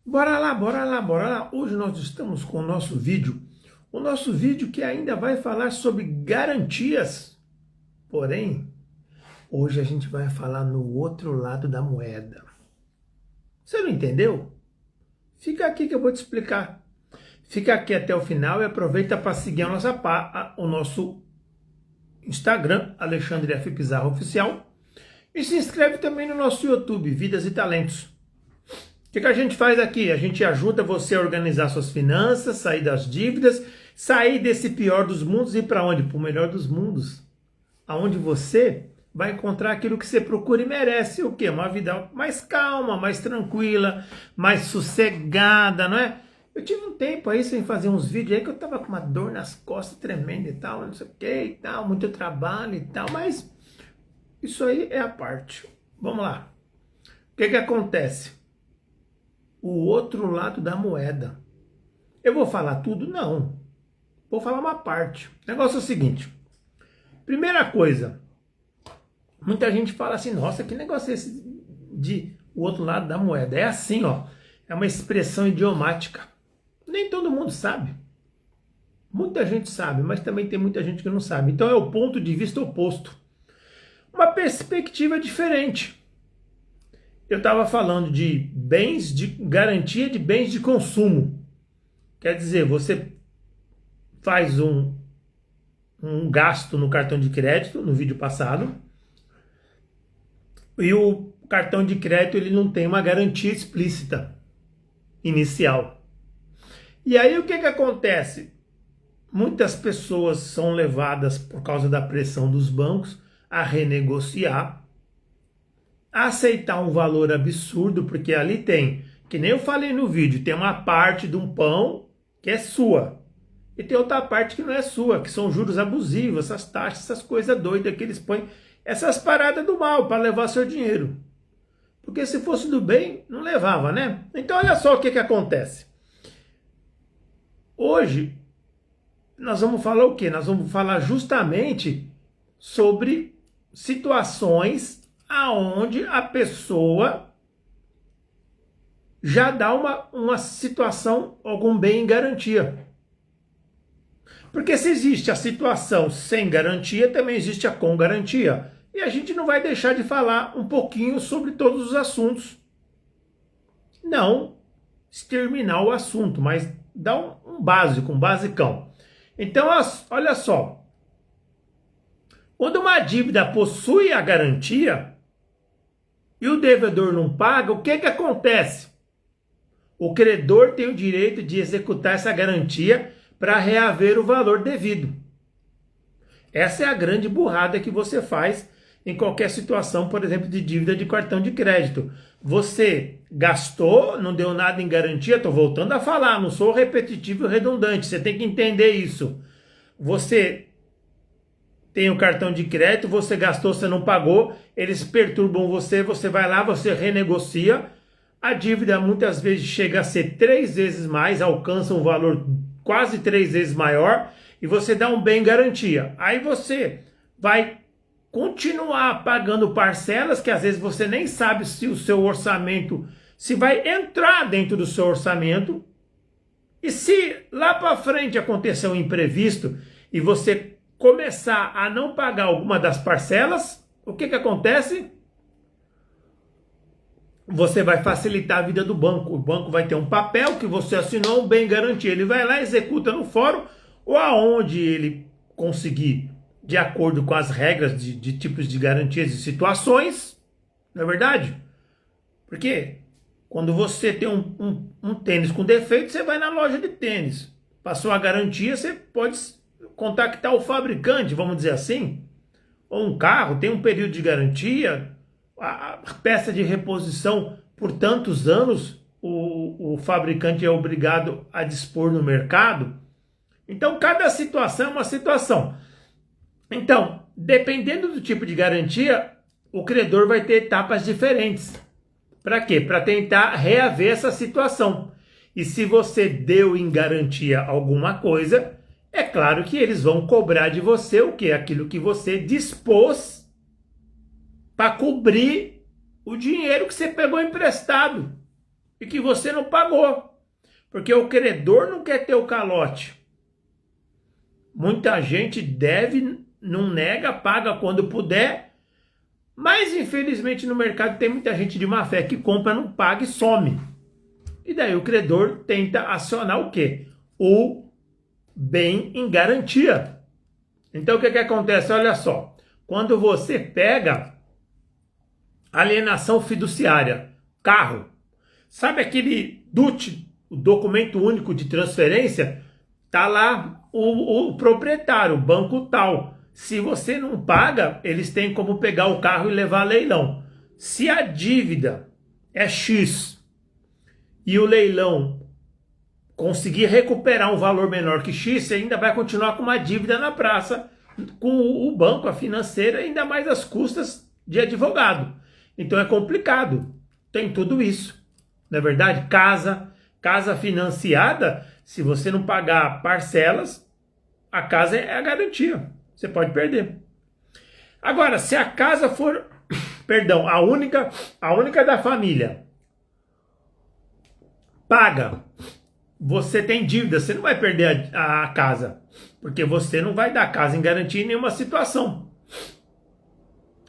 Bora lá, bora lá, bora lá. Hoje nós estamos com o nosso vídeo que ainda vai falar sobre garantias. Porém, hoje a gente vai falar no outro lado da moeda. Você não entendeu? Fica aqui que eu vou te explicar. Fica aqui até o final e aproveita para seguir o nosso Instagram, Alexandre F. Pizarro Oficial. E se inscreve também no nosso YouTube, Vidas e Talentos. O que a gente faz aqui? A gente ajuda você a organizar suas finanças, sair das dívidas, sair desse pior dos mundos e ir para onde? Para o melhor dos mundos. Aonde você vai encontrar aquilo que você procura e merece. O quê? Uma vida mais calma, mais tranquila, mais sossegada, não é? Eu tive um tempo aí sem fazer uns vídeos aí que eu tava com uma dor nas costas tremenda e tal, não sei o que e tal, muito trabalho e tal, mas isso aí é a parte. Vamos lá. O que acontece? O outro lado da moeda. Eu vou falar tudo? Não. Vou falar uma parte. O negócio é o seguinte. Primeira coisa. Muita gente fala assim, nossa, que negócio é esse de o outro lado da moeda? É assim, ó. É uma expressão idiomática. Nem todo mundo sabe. Muita gente sabe, mas também tem muita gente que não sabe. Então é o ponto de vista oposto. Uma perspectiva diferente. Eu estava falando de bens de garantia de bens de consumo. Quer dizer, você faz um gasto no cartão de crédito, no vídeo passado, e o cartão de crédito ele não tem uma garantia explícita inicial. E aí o que acontece? Muitas pessoas são levadas, por causa da pressão dos bancos, a renegociar, a aceitar um valor absurdo, porque ali tem, que nem eu falei no vídeo, tem uma parte de um pão que é sua, e tem outra parte que não é sua, que são juros abusivos, essas taxas, essas coisas doidas que eles põem, essas paradas do mal para levar seu dinheiro. Porque se fosse do bem, não levava, né? Então olha só o que acontece. Hoje, nós vamos falar o quê? Nós vamos falar justamente sobre situações aonde a pessoa já dá uma situação, algum bem em garantia. Porque se existe a situação sem garantia, também existe a com garantia. E a gente não vai deixar de falar um pouquinho sobre todos os assuntos. Não exterminar o assunto, mas dar um básico, um basicão. Então, olha só. Quando uma dívida possui a garantia e o devedor não paga, o que acontece? O credor tem o direito de executar essa garantia para reaver o valor devido. Essa é a grande burrada que você faz em qualquer situação, por exemplo, de dívida de cartão de crédito. Você gastou, não deu nada em garantia, estou voltando a falar, não sou repetitivo e redundante, você tem que entender isso. Você tem o cartão de crédito, você gastou, você não pagou, eles perturbam você, você vai lá, você renegocia, a dívida muitas vezes chega a ser 3 vezes mais, alcança um valor quase 3 vezes maior, e você dá um bem em garantia. Aí você vai continuar pagando parcelas, que às vezes você nem sabe se o seu orçamento, se vai entrar dentro do seu orçamento, e se lá para frente acontecer um imprevisto, e você começar a não pagar alguma das parcelas, o que acontece? Você vai facilitar a vida do banco. O banco vai ter um papel que você assinou, um bem garantia. Ele vai lá, executa no fórum, ou aonde ele conseguir, de acordo com as regras de tipos de garantias e situações, não é verdade? Porque quando você tem um tênis com defeito, você vai na loja de tênis. Passou a garantia, você pode contactar o fabricante, vamos dizer assim, ou um carro, tem um período de garantia, a peça de reposição por tantos anos, o fabricante é obrigado a dispor no mercado. Então, cada situação é uma situação. Então, dependendo do tipo de garantia, o credor vai ter etapas diferentes. Para quê? Para tentar reaver essa situação. E se você deu em garantia alguma coisa, é claro que eles vão cobrar de você o quê? Aquilo que você dispôs para cobrir o dinheiro que você pegou emprestado. e que você não pagou, porque o credor não quer ter o calote. Muita gente deve, não nega, paga quando puder, mas infelizmente no mercado tem muita gente de má fé que compra, não paga e some. E daí o credor tenta acionar o quê? O bem em garantia. Então o que acontece? Olha só, quando você pega alienação fiduciária, carro, sabe aquele DUT, o documento único de transferência? Tá lá o proprietário, o banco tal. Se você não paga, eles têm como pegar o carro e levar a leilão. Se a dívida é X e o leilão conseguir recuperar um valor menor que X, você ainda vai continuar com uma dívida na praça com o banco, a financeira, ainda mais as custas de advogado. Então é complicado. Tem tudo isso. Não é verdade? Casa financiada, se você não pagar parcelas, a casa é a garantia. Você pode perder. Agora, se a casa for, perdão, a única da família, paga, você tem dívida, você não vai perder a casa, porque você não vai dar casa em garantia em nenhuma situação.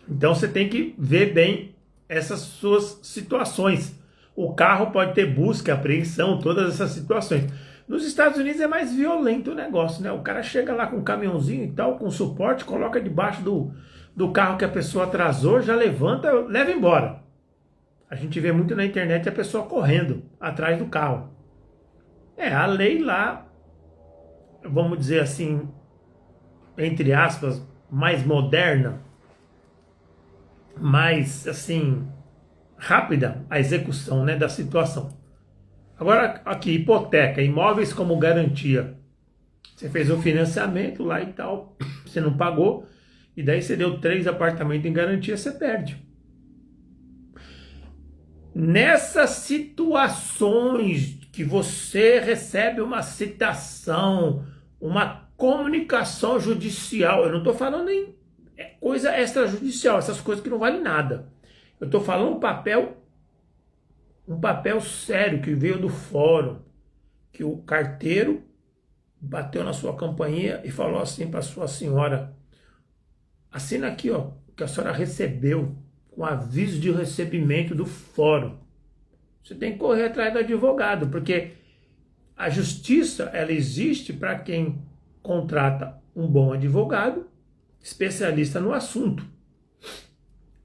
Então você tem que ver bem essas suas situações. O carro pode ter busca, apreensão, todas essas situações. Nos Estados Unidos é mais violento o negócio, né? O cara chega lá com um caminhãozinho e tal, com suporte, coloca debaixo do carro que a pessoa atrasou, já levanta, leva embora. A gente vê muito na internet a pessoa correndo atrás do carro. A lei lá, vamos dizer assim, entre aspas, mais moderna, mais assim, rápida a execução, né, da situação. Agora aqui, hipoteca, imóveis como garantia. Você fez o financiamento lá e tal, você não pagou, e daí você deu 3 apartamentos em garantia, você perde. Nessas situações que você recebe uma citação, uma comunicação judicial, eu não estou falando em coisa extrajudicial, essas coisas que não valem nada. Eu estou falando um papel sério que veio do fórum, que o carteiro bateu na sua campainha e falou assim para sua senhora: assina aqui, ó, que a senhora recebeu com aviso de recebimento do fórum. Você tem que correr atrás do advogado, porque a justiça, ela existe para quem contrata um bom advogado, especialista no assunto.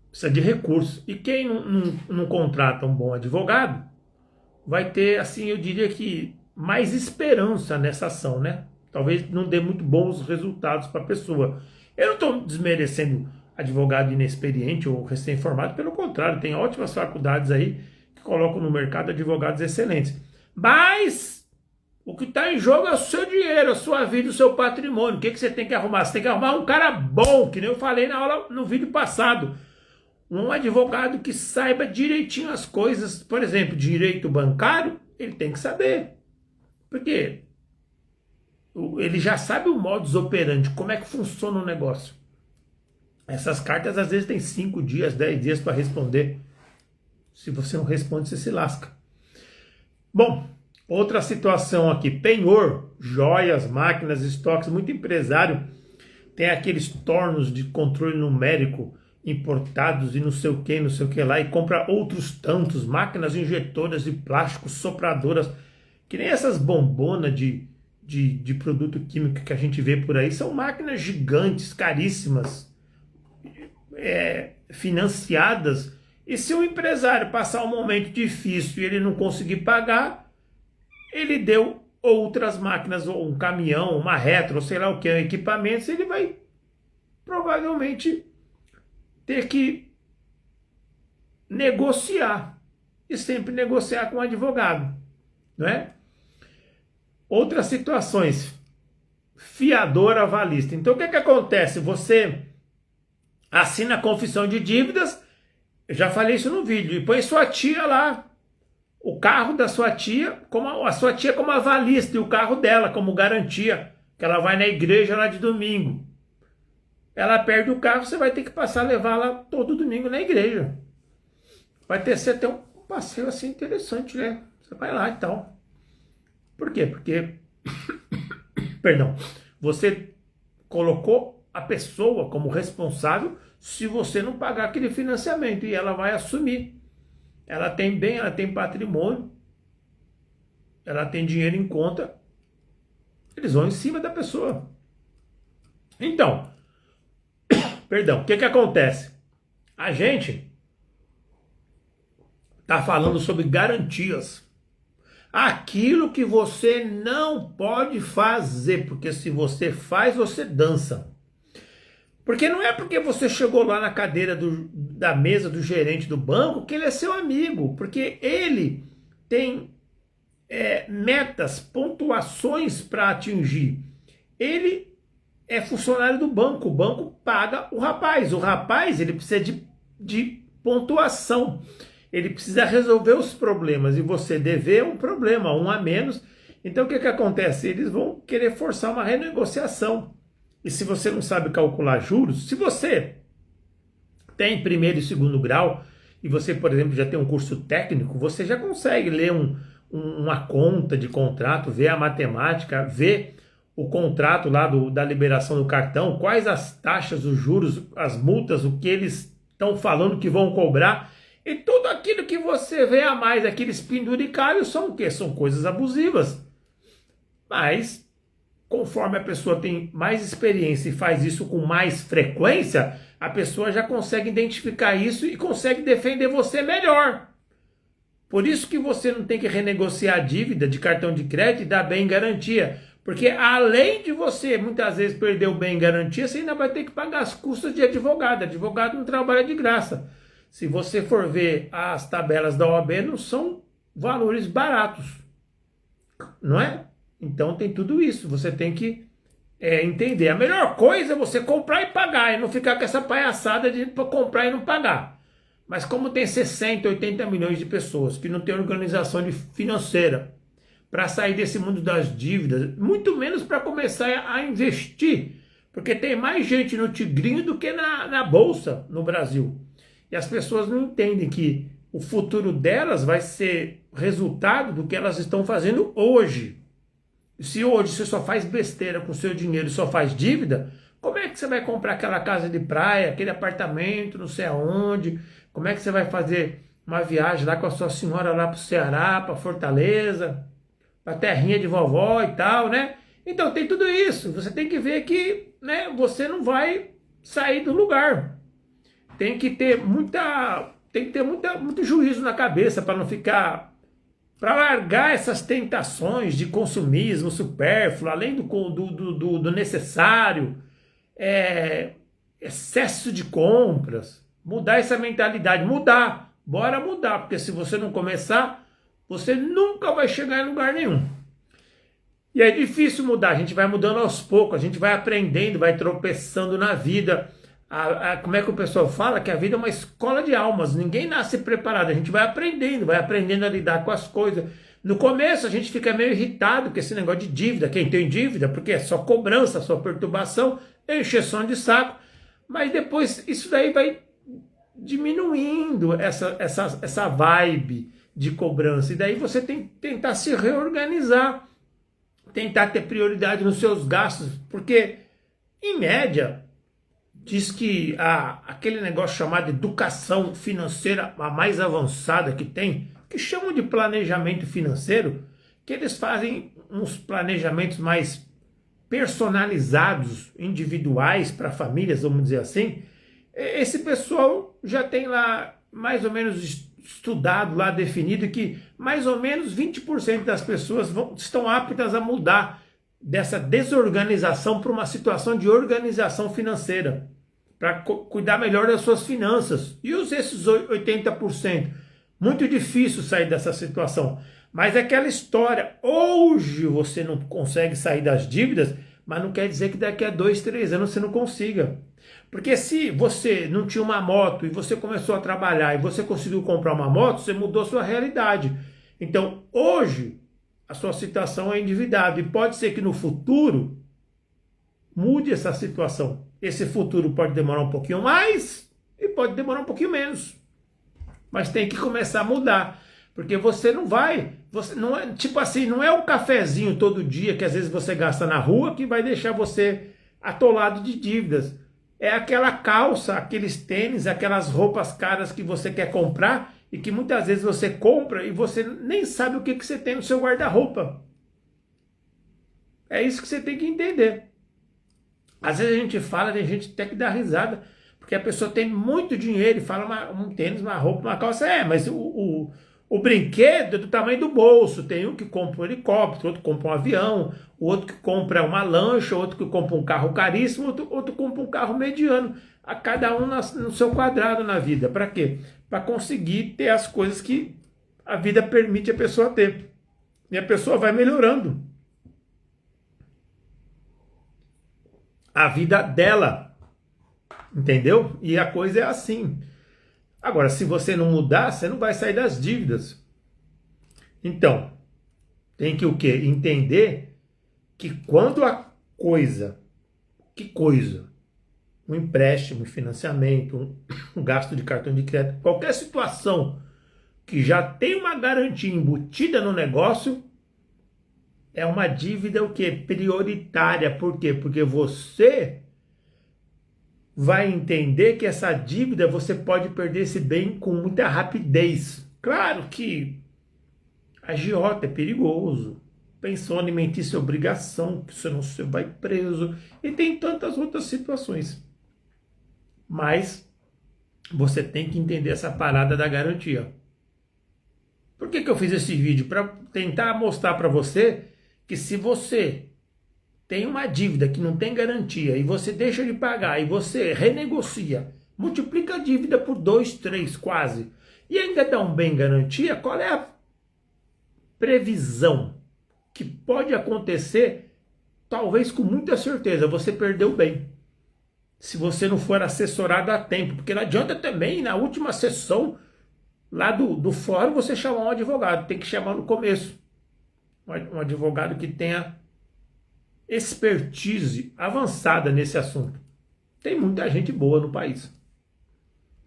Precisa de recurso. E quem não contrata um bom advogado, vai ter, assim, eu diria que mais esperança nessa ação, né? Talvez não dê muito bons resultados para a pessoa. Eu não estou desmerecendo advogado inexperiente ou recém-formado, pelo contrário, tem ótimas faculdades aí que colocam no mercado advogados excelentes. Mas o que está em jogo é o seu dinheiro, a sua vida, o seu patrimônio. O que você tem que arrumar? Você tem que arrumar um cara bom, que nem eu falei na aula, no vídeo passado. Um advogado que saiba direitinho as coisas. Por exemplo, direito bancário, ele tem que saber. Porque ele já sabe o modus operandi, como é que funciona o negócio. Essas cartas às vezes tem 5 dias, 10 dias para responder. Se você não responde, você se lasca. Bom, outra situação aqui, penhor, joias, máquinas, estoques. Muito empresário tem aqueles tornos de controle numérico importados e não sei o que lá, e compra outros tantos, máquinas injetoras de plástico, sopradoras, que nem essas bombonas de produto químico que a gente vê por aí. São máquinas gigantes, caríssimas, financiadas. E se o empresário passar um momento difícil e ele não conseguir pagar, ele deu outras máquinas, ou um caminhão, uma retro, ou sei lá o que, equipamentos, ele vai provavelmente ter que negociar. E sempre negociar com o advogado, não é? Outras situações, fiador avalista. Então o que acontece? Você assina a confissão de dívidas, eu já falei isso no vídeo, e põe sua tia lá, o carro da sua tia, a sua tia como avalista, e o carro dela como garantia, que ela vai na igreja lá de domingo. Ela perde o carro, você vai ter que passar a levar lá todo domingo na igreja. Vai ter que ser até passeio assim interessante, né? Você vai lá e tal. Por quê? Porque, perdão, você colocou a pessoa como responsável se você não pagar aquele financiamento e ela vai assumir. Ela tem bem, ela tem patrimônio, ela tem dinheiro em conta, eles vão em cima da pessoa. Então, perdão, o que acontece? A gente está falando sobre garantias. Aquilo que você não pode fazer, porque se você faz, você dança. Porque não é porque você chegou lá na cadeira da mesa do gerente do banco que ele é seu amigo, porque ele tem metas, pontuações para atingir. Ele é funcionário do banco, o banco paga o rapaz ele precisa de pontuação. Ele precisa resolver os problemas e você dever um problema, um a menos. Então o que acontece? Eles vão querer forçar uma renegociação. E se você não sabe calcular juros, se você tem primeiro e segundo grau e você, por exemplo, já tem um curso técnico, você já consegue ler uma conta de contrato, ver a matemática, ver o contrato lá da liberação do cartão, quais as taxas, os juros, as multas, o que eles estão falando que vão cobrar. E tudo aquilo que você vê a mais, aqueles penduricalhos, são o quê? São coisas abusivas. Mas, conforme a pessoa tem mais experiência e faz isso com mais frequência, a pessoa já consegue identificar isso e consegue defender você melhor. Por isso que você não tem que renegociar a dívida de cartão de crédito e dar bem em garantia. Porque além de você muitas vezes perder o bem em garantia, você ainda vai ter que pagar as custas de advogado. Advogado não trabalha de graça. Se você for ver as tabelas da OAB, não são valores baratos, não é? Então tem tudo isso, você tem que entender. A melhor coisa é você comprar e pagar, e não ficar com essa palhaçada de comprar e não pagar. Mas como tem 60, 80 milhões de pessoas que não tem organização financeira para sair desse mundo das dívidas, muito menos para começar a investir, porque tem mais gente no tigrinho do que na bolsa no Brasil. E as pessoas não entendem que o futuro delas vai ser resultado do que elas estão fazendo hoje. E se hoje você só faz besteira com o seu dinheiro e só faz dívida, como é que você vai comprar aquela casa de praia, aquele apartamento, não sei aonde? Como é que você vai fazer uma viagem lá com a sua senhora lá para o Ceará, para Fortaleza, para a terrinha de vovó e tal, né? Então tem tudo isso. Você tem que ver que, né, você não vai sair do lugar. Tem que ter muito juízo na cabeça para não ficar, para largar essas tentações de consumismo supérfluo, além do necessário, excesso de compras, mudar essa mentalidade, bora mudar, porque se você não começar, você nunca vai chegar em lugar nenhum. E é difícil mudar, a gente vai mudando aos poucos, a gente vai aprendendo, vai tropeçando na vida. Como é que o pessoal fala? Que a vida é uma escola de almas, ninguém nasce preparado, a gente vai aprendendo a lidar com as coisas. No começo a gente fica meio irritado com esse negócio de dívida, quem tem dívida, porque é só cobrança, só perturbação, encheção de saco, mas depois isso daí vai diminuindo essa vibe de cobrança, e daí você tem que tentar se reorganizar, tentar ter prioridade nos seus gastos, porque em média diz que aquele negócio chamado educação financeira, a mais avançada que tem, que chamam de planejamento financeiro, que eles fazem uns planejamentos mais personalizados, individuais para famílias, vamos dizer assim. Esse pessoal já tem lá mais ou menos estudado, lá definido que mais ou menos 20% das pessoas estão aptas a mudar dessa desorganização para uma situação de organização financeira, para cuidar melhor das suas finanças. E esses 80%? Muito difícil sair dessa situação. Mas é aquela história, hoje você não consegue sair das dívidas, mas não quer dizer que daqui a 2, 3 anos você não consiga. Porque se você não tinha uma moto e você começou a trabalhar e você conseguiu comprar uma moto, você mudou a sua realidade. Então, hoje, a sua situação é endividada. E pode ser que no futuro mude essa situação. Esse futuro pode demorar um pouquinho mais e pode demorar um pouquinho menos. mas tem que começar a mudar, porque você não vai, você não é, tipo assim, não é o cafezinho todo dia que às vezes você gasta na rua que vai deixar você atolado de dívidas. É aquela calça, aqueles tênis, aquelas roupas caras que você quer comprar e que muitas vezes você compra e você nem sabe o que você tem no seu guarda-roupa. É isso que você tem que entender. Às vezes a gente fala, tem gente que tem que dar risada, porque a pessoa tem muito dinheiro e fala um tênis, uma roupa, uma calça. Mas o brinquedo é do tamanho do bolso. Tem um que compra um helicóptero, outro compra um avião, o outro que compra uma lancha, outro que compra um carro caríssimo, outro compra um carro mediano. A cada um no seu quadrado na vida. Para quê? Para conseguir ter as coisas que a vida permite a pessoa ter. E a pessoa vai melhorando a vida dela. Entendeu? E a coisa é assim. Agora, se você não mudar, você não vai sair das dívidas. Então, tem que o quê? Entender que quando a coisa, um empréstimo, um financiamento, um gasto de cartão de crédito, qualquer situação que já tem uma garantia embutida no negócio, é uma dívida o quê? Prioritária. Por quê? Porque você vai entender que essa dívida você pode perder esse bem com muita rapidez. Claro que agiota é perigoso, pensão alimentícia é obrigação, que senão você vai preso, e tem tantas outras situações. Mas você tem que entender essa parada da garantia. Por que eu fiz esse vídeo? Para tentar mostrar para você que se você tem uma dívida que não tem garantia e você deixa de pagar e você renegocia, multiplica a dívida por 2, 3 quase, e ainda dá um bem garantia, qual é a previsão que pode acontecer? Talvez com muita certeza você perdeu o bem, se você não for assessorado a tempo, porque não adianta também na última sessão lá do fórum você chamar um advogado, tem que chamar no começo, um advogado que tenha expertise avançada nesse assunto. Tem muita gente boa no país.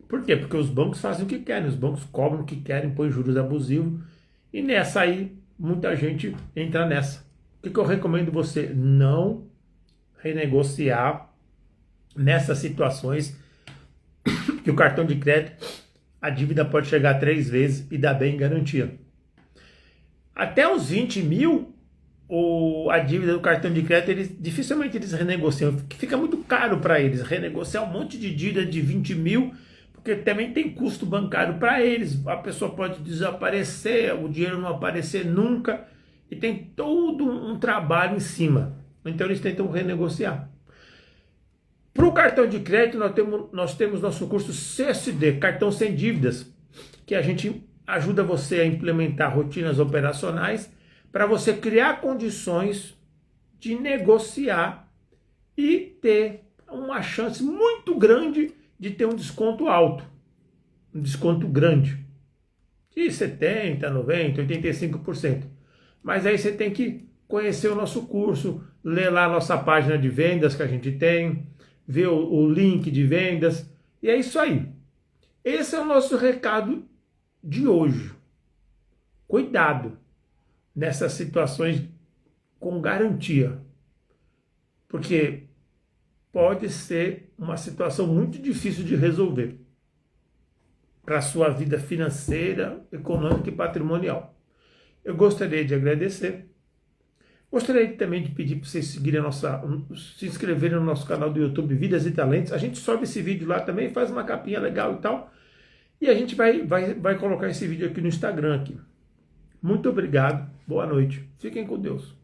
Por quê? Porque os bancos fazem o que querem, os bancos cobram o que querem, põem juros abusivos, e nessa aí, muita gente entra nessa. O que eu recomendo você? Não renegociar nessas situações que o cartão de crédito, a dívida pode chegar 3 vezes e dá bem garantia. Até os 20 mil, a dívida do cartão de crédito, dificilmente eles renegociam, fica muito caro para eles renegociar um monte de dívida de 20 mil, porque também tem custo bancário para eles, a pessoa pode desaparecer, o dinheiro não aparecer nunca, e tem todo um trabalho em cima, então eles tentam renegociar. Para o cartão de crédito, nós temos nosso curso CSD, Cartão Sem Dívidas, que a gente ajuda você a implementar rotinas operacionais para você criar condições de negociar e ter uma chance muito grande de ter um desconto alto, um desconto grande, de 70%, 90%, 85%. Mas aí você tem que conhecer o nosso curso, ler lá a nossa página de vendas que a gente tem, ver o link de vendas, e é isso aí. Esse é o nosso recado de hoje. Cuidado nessas situações com garantia, porque pode ser uma situação muito difícil de resolver para a sua vida financeira, econômica e patrimonial. Eu gostaria de agradecer. Gostaria também de pedir para vocês seguirem se inscreverem no nosso canal do YouTube Vidas e Talentos. A gente sobe esse vídeo lá também, faz uma capinha legal e tal. E a gente vai colocar esse vídeo aqui no Instagram aqui. Muito obrigado, boa noite, fiquem com Deus.